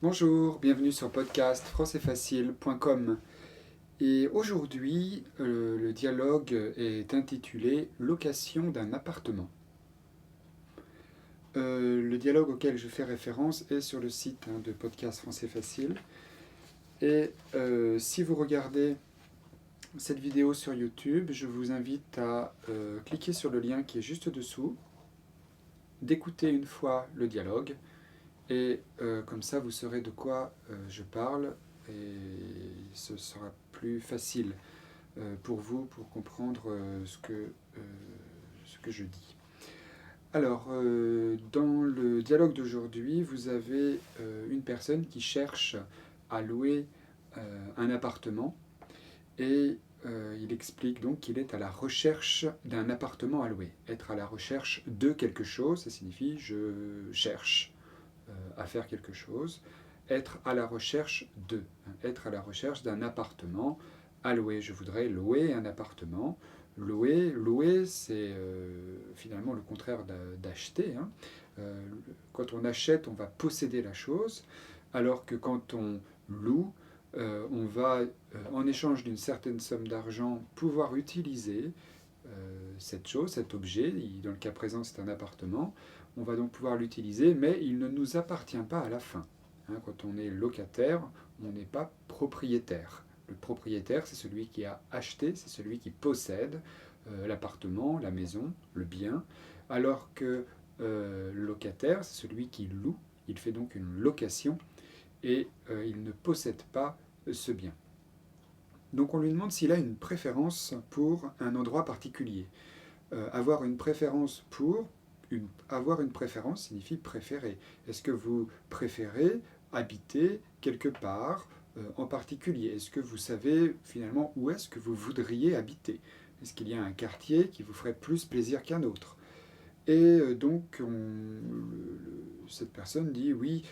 Bonjour, bienvenue sur podcast françaisfacile.com. Et aujourd'hui, le dialogue est intitulé Location d'un appartement. Le dialogue auquel je fais référence est sur le site de podcast Français Facile. Et si vous regardez cette vidéo sur YouTube, je vous invite à cliquer sur le lien qui est juste dessous, d'écouter une fois le dialogue. Et comme ça, vous saurez de quoi je parle et ce sera plus facile pour vous pour comprendre ce que je dis. Alors, dans le dialogue d'aujourd'hui, vous avez une personne qui cherche à louer un appartement et il explique donc qu'il est à la recherche d'un appartement à louer. Être à la recherche de quelque chose, ça signifie je cherche à faire quelque chose, être à la recherche de, être à la recherche d'un appartement à louer. Je voudrais louer un appartement. Louer c'est finalement le contraire d'acheter. Quand on achète, on va posséder la chose, alors que quand on loue, on va, en échange d'une certaine somme d'argent, pouvoir utiliser cette chose, cet objet. Dans le cas présent, c'est un appartement. On va donc pouvoir l'utiliser, mais il ne nous appartient pas à la fin. Quand on est locataire, on n'est pas propriétaire. Le propriétaire, c'est celui qui a acheté, c'est celui qui possède l'appartement, la maison, le bien, alors que le locataire, c'est celui qui loue. Il fait donc une location et il ne possède pas ce bien. Donc on lui demande s'il a une préférence pour un endroit particulier. Avoir une préférence avoir une préférence signifie préférer. Est-ce que vous préférez habiter quelque part en particulier? Est-ce que vous savez finalement où est-ce que vous voudriez habiter? Est-ce qu'il y a un quartier qui vous ferait plus plaisir qu'un autre? Et donc cette personne dit oui,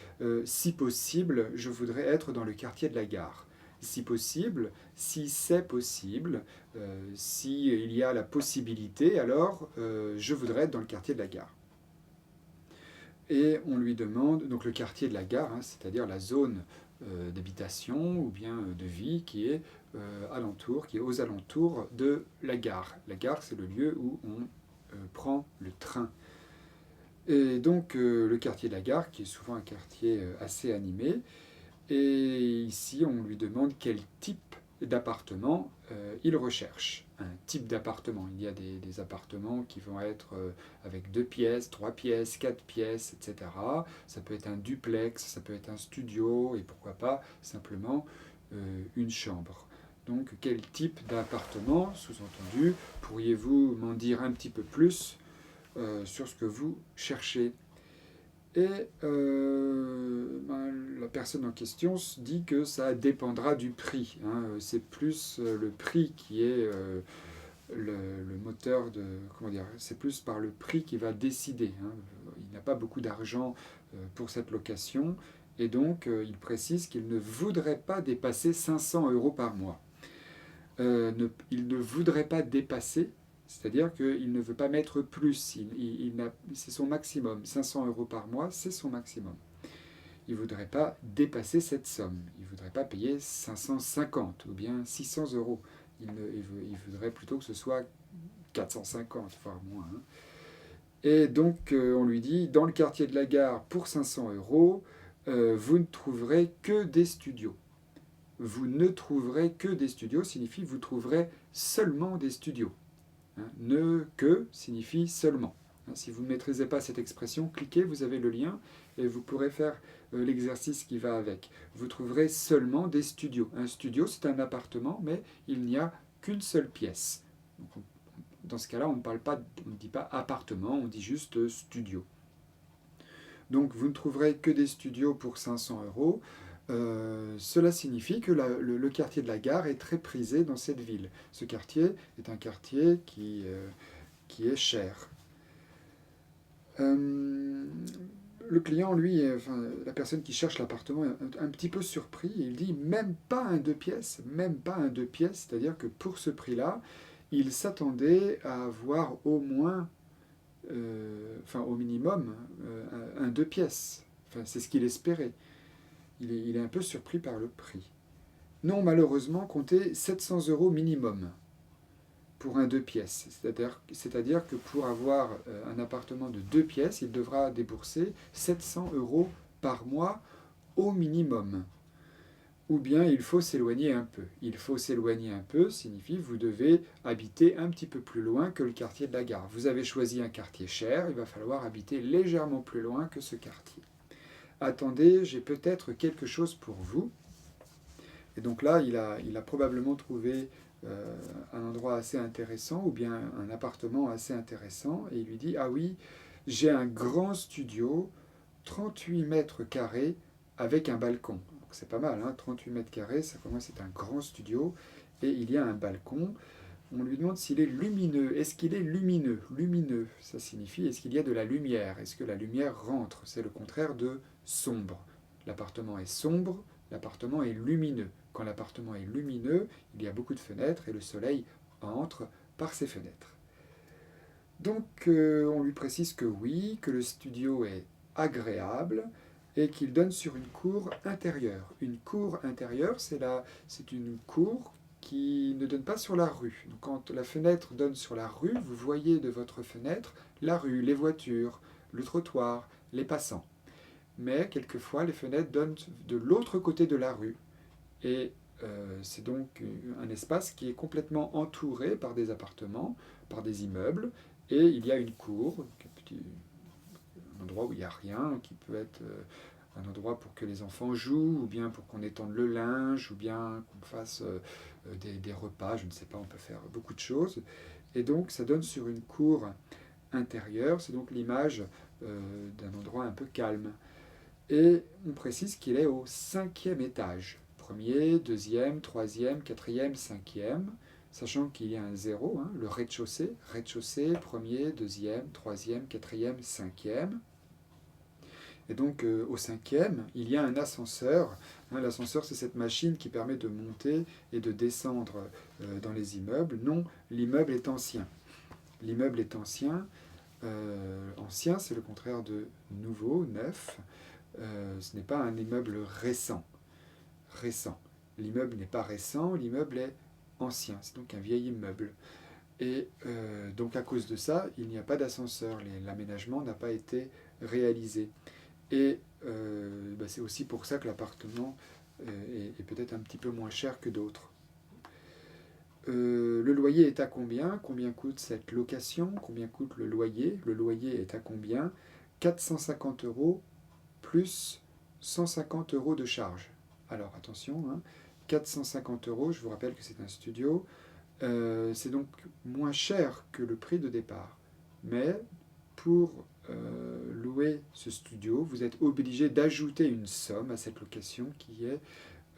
si possible, je voudrais être dans le quartier de la gare. Si possible, si c'est possible, s'il y a la possibilité, alors je voudrais être dans le quartier de la gare. Et on lui demande, donc le quartier de la gare, c'est-à-dire la zone d'habitation ou bien de vie qui est qui est aux alentours de la gare. La gare, c'est le lieu où on prend le train. Et donc le quartier de la gare, qui est souvent un quartier assez animé, et ici on lui demande quel type d'appartement il recherche. Un type d'appartement. Il y a des appartements qui vont être avec 2 pièces, 3 pièces, 4 pièces, etc. Ça peut être un duplex, ça peut être un studio, et pourquoi pas simplement une chambre. Donc quel type d'appartement, sous-entendu, pourriez-vous m'en dire un petit peu plus sur ce que vous cherchez. Et la personne en question dit que ça dépendra du prix. C'est plus le prix qui est le moteur de... Comment dire? C'est plus par le prix qui va décider. Il n'a pas beaucoup d'argent pour cette location. Et donc, il précise qu'il ne voudrait pas dépasser 500 euros par mois. Il ne voudrait pas dépasser, c'est-à-dire qu'il ne veut pas mettre plus, c'est son maximum. 500 euros par mois, c'est son maximum. Il ne voudrait pas dépasser cette somme. Il ne voudrait pas payer 550 ou bien 600 euros. Il voudrait plutôt que ce soit 450, voire moins. Et donc on lui dit, dans le quartier de la gare, pour 500 euros, vous ne trouverez que des studios. Vous ne trouverez que des studios signifie vous trouverez seulement des studios. Ne que signifie seulement. Si vous ne maîtrisez pas cette expression, cliquez, vous avez le lien et vous pourrez faire l'exercice qui va avec. Vous trouverez seulement des studios. Un studio, c'est un appartement, mais il n'y a qu'une seule pièce. Donc, dans ce cas-là, on ne dit pas appartement, on dit juste studio. Donc vous ne trouverez que des studios pour 500 euros. Cela signifie que le quartier de la gare est très prisé dans cette ville. Ce quartier est un quartier qui est cher. Le client, lui, la personne qui cherche l'appartement est un petit peu surpris. Il dit même pas un 2 pièces, même pas un 2 pièces. C'est-à-dire que pour ce prix-là, il s'attendait à avoir au moins, au minimum, un 2 pièces. C'est ce qu'il espérait. il est un peu surpris par le prix. Non, malheureusement, comptez 700 € minimum pour un 2 pièces. C'est-à-dire que pour avoir un appartement de 2 pièces, il devra débourser 700 € par mois au minimum. Ou bien il faut s'éloigner un peu. Il faut s'éloigner un peu signifie que vous devez habiter un petit peu plus loin que le quartier de la gare. Vous avez choisi un quartier cher, il va falloir habiter légèrement plus loin que ce quartier. Attendez, j'ai peut-être quelque chose pour vous. Et donc là, il a probablement trouvé un endroit assez intéressant, ou bien un appartement assez intéressant, et il lui dit, ah oui, j'ai un grand studio, 38 mètres carrés, avec un balcon. Donc c'est pas mal, hein, 38 mètres carrés, ça commence, c'est un grand studio, et il y a un balcon. On lui demande s'il est lumineux. Est-ce qu'il est lumineux? Lumineux, ça signifie est-ce qu'il y a de la lumière? Est-ce que la lumière rentre? C'est le contraire de sombre. L'appartement est sombre, l'appartement est lumineux. Quand l'appartement est lumineux, il y a beaucoup de fenêtres et le soleil entre par ces fenêtres. Donc on lui précise que oui, que le studio est agréable et qu'il donne sur une cour intérieure. Une cour intérieure, c'est une cour qui ne donne pas sur la rue. Donc quand la fenêtre donne sur la rue, vous voyez de votre fenêtre la rue, les voitures, le trottoir, les passants. Mais quelquefois, les fenêtres donnent de l'autre côté de la rue. Et c'est donc un espace qui est complètement entouré par des appartements, par des immeubles, et il y a une cour, un endroit où il n'y a rien, qui peut être un endroit pour que les enfants jouent, ou bien pour qu'on étende le linge, ou bien qu'on fasse des repas, je ne sais pas, on peut faire beaucoup de choses. Et donc ça donne sur une cour intérieure, c'est donc l'image d'un endroit un peu calme. Et on précise qu'il est au 5e étage. Premier, deuxième, troisième, quatrième, cinquième, sachant qu'il y a un zéro, hein, le rez-de-chaussée, premier, deuxième, troisième, quatrième, cinquième. Et donc au 5e, il y a un ascenseur. Hein, l'ascenseur, c'est cette machine qui permet de monter et de descendre dans les immeubles. Non, l'immeuble est ancien. L'immeuble est ancien. Ancien, c'est le contraire de nouveau, neuf. Ce n'est pas un immeuble récent. L'immeuble n'est pas récent, l'immeuble est ancien. C'est donc un vieil immeuble. Et donc à cause de ça, il n'y a pas d'ascenseur. L'aménagement n'a pas été réalisé. Et c'est aussi pour ça que l'appartement est peut-être un petit peu moins cher que d'autres. Le loyer est à combien? Combien coûte cette location? Combien coûte le loyer? Le loyer est à combien? 450 € plus 150 € de charge. Alors attention, hein, 450 €, je vous rappelle que c'est un studio, c'est donc moins cher que le prix de départ. Mais pour louer ce studio, vous êtes obligé d'ajouter une somme à cette location qui est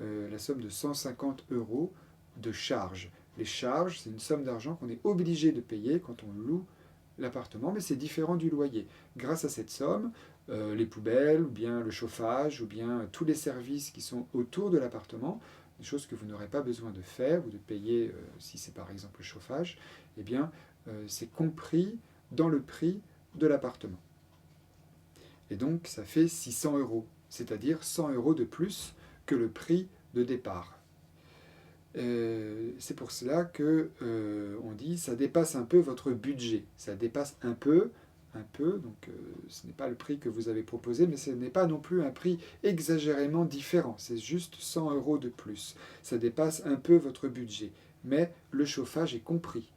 la somme de 150 € de charge. Les charges, c'est une somme d'argent qu'on est obligé de payer quand on loue l'appartement, mais c'est différent du loyer. Grâce à cette somme, les poubelles, ou bien le chauffage, ou bien tous les services qui sont autour de l'appartement, des choses que vous n'aurez pas besoin de faire ou de payer si c'est par exemple le chauffage, eh bien c'est compris dans le prix de l'appartement. Et donc ça fait 600 €, c'est-à-dire 100 € de plus que le prix de départ. C'est pour cela que on dit ça dépasse un peu votre budget. Ça dépasse un peu, donc ce n'est pas le prix que vous avez proposé, mais ce n'est pas non plus un prix exagérément différent. C'est juste 100 € de plus. Ça dépasse un peu votre budget, mais le chauffage est compris.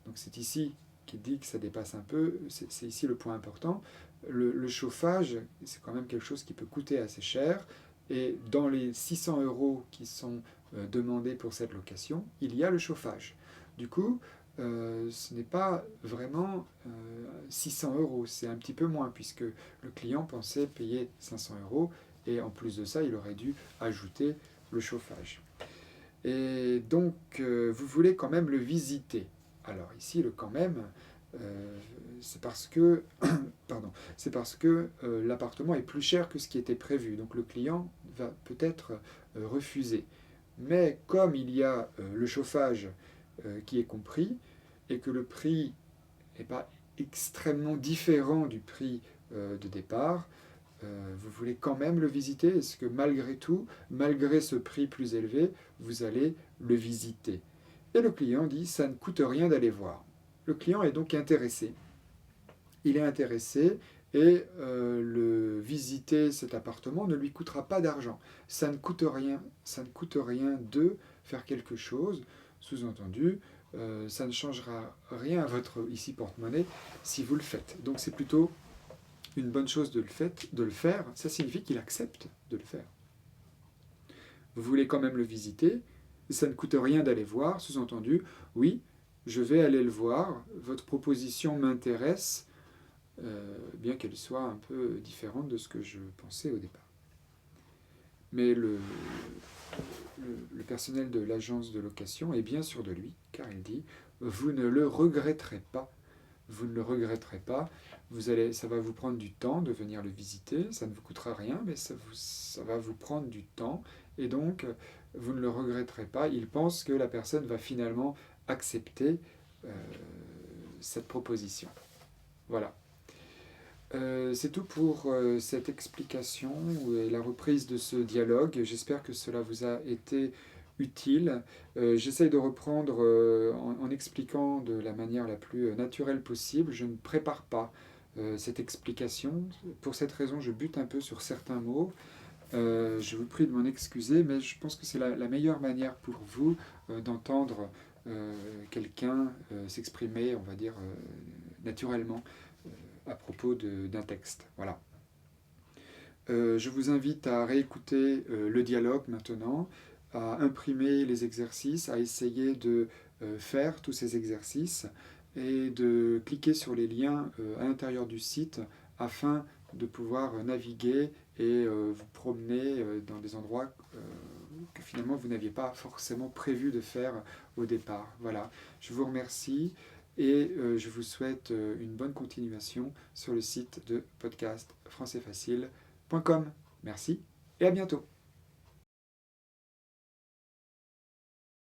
Donc c'est ici qui dit que ça dépasse un peu, c'est ici le point important. Le chauffage, c'est quand même quelque chose qui peut coûter assez cher, et dans les 600 € qui sont demandés pour cette location, il y a le chauffage. Du coup, ce n'est pas vraiment 600 €, c'est un petit peu moins, puisque le client pensait payer 500 €, et en plus de ça, il aurait dû ajouter le chauffage. Et donc, vous voulez quand même le visiter. Alors ici, le quand même, c'est parce que, l'appartement est plus cher que ce qui était prévu. Donc le client va peut-être refuser. Mais comme il y a le chauffage qui est compris, et que le prix n'est pas extrêmement différent du prix de départ, vous voulez quand même le visiter? Est-ce que malgré tout, malgré ce prix plus élevé, vous allez le visiter? Et le client dit, ça ne coûte rien d'aller voir. Le client est donc intéressé. Il est intéressé et le visiter cet appartement ne lui coûtera pas d'argent. Ça ne coûte rien de faire quelque chose. Sous-entendu, ça ne changera rien à votre ici porte-monnaie si vous le faites. Donc c'est plutôt une bonne chose de le faire. Ça signifie qu'il accepte de le faire. Vous voulez quand même le visiter, ça ne coûte rien d'aller voir. Sous-entendu, oui, je vais aller le voir. Votre proposition m'intéresse. Bien qu'elle soit un peu différente de ce que je pensais au départ. Mais le personnel de l'agence de location est bien sûr de lui, car il dit « Vous ne le regretterez pas. Vous ne le regretterez pas. Ça va vous prendre du temps de venir le visiter. Ça ne vous coûtera rien, mais ça va vous prendre du temps. Et donc, vous ne le regretterez pas. » Il pense que la personne va finalement accepter cette proposition. Voilà. C'est tout pour cette explication et la reprise de ce dialogue. J'espère que cela vous a été utile. J'essaye de reprendre en expliquant de la manière la plus naturelle possible. Je ne prépare pas cette explication. Pour cette raison, je bute un peu sur certains mots. Je vous prie de m'en excuser, mais je pense que c'est la meilleure manière pour vous d'entendre quelqu'un s'exprimer, on va dire, naturellement à propos d'un texte. Voilà. Je vous invite à réécouter le dialogue maintenant, à imprimer les exercices, à essayer de faire tous ces exercices et de cliquer sur les liens à l'intérieur du site afin de pouvoir naviguer et vous promener dans des endroits que finalement vous n'aviez pas forcément prévu de faire au départ. Voilà. Je vous remercie. Et je vous souhaite une bonne continuation sur le site de podcast françaisfacile.com. Merci et à bientôt.